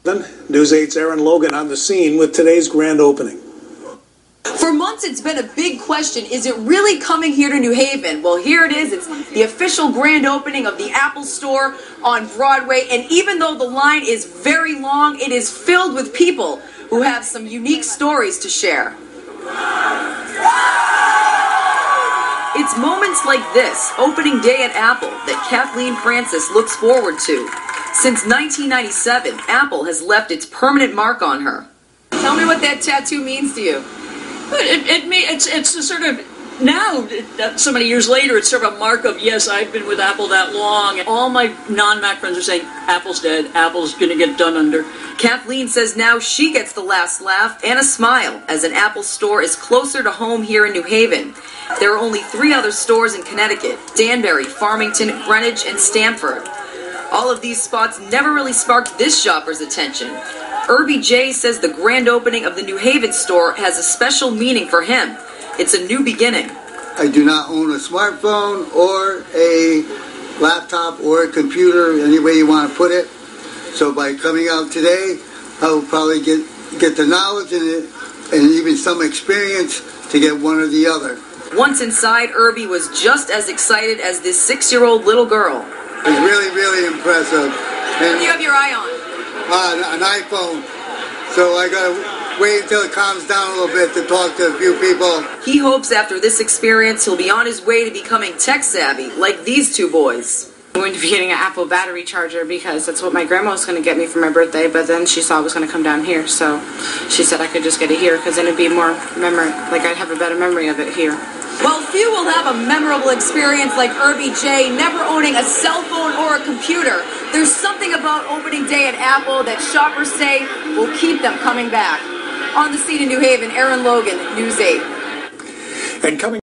News 8's Aaron Logan on the scene with today's grand opening. For months, it's been a big question. Is it really coming here to New Haven? Well, here it is. It's the official grand opening of the Apple Store on Broadway. And even though the line is very long, it is filled with people who have some unique stories to share. It's moments like this, opening day at Apple, that Kathleen Francis looks forward to. Since 1997, Apple has left its permanent mark on her. Tell me what that tattoo means to you. It's a sort of, now, so many years later, it's sort of a mark of, yes, I've been with Apple that long. And all my non-Mac friends are saying, Apple's dead, Apple's going to get done under. Kathleen says now she gets the last laugh and a smile as an Apple store is closer to home here in New Haven. There are only 3 other stores in Connecticut: Danbury, Farmington, Greenwich, and Stamford. All of these spots never really sparked this shopper's attention. Irby J says the grand opening of the New Haven store has a special meaning for him. It's a new beginning. I do not own a smartphone or a laptop or a computer, any way you want to put it. So by coming out today, I will probably get the knowledge and even some experience to get one or the other. Once inside, Irby was just as excited as this 6-year-old little girl. It's really, really impressive. What do you have your eye on? An iPhone. So I gotta wait until it calms down a little bit to talk to a few people. He hopes after this experience he'll be on his way to becoming tech savvy like these 2 boys. I'm going to be getting an Apple battery charger because that's what my grandma was going to get me for my birthday, but then she saw I was going to come down here, so she said I could just get it here because then it'd be more like I'd have a better memory of it here. While few will have a memorable experience like Irby J, never owning a cell phone or a computer, there's something about opening day at Apple that shoppers say will keep them coming back. On the scene in New Haven, Aaron Logan, News 8. And coming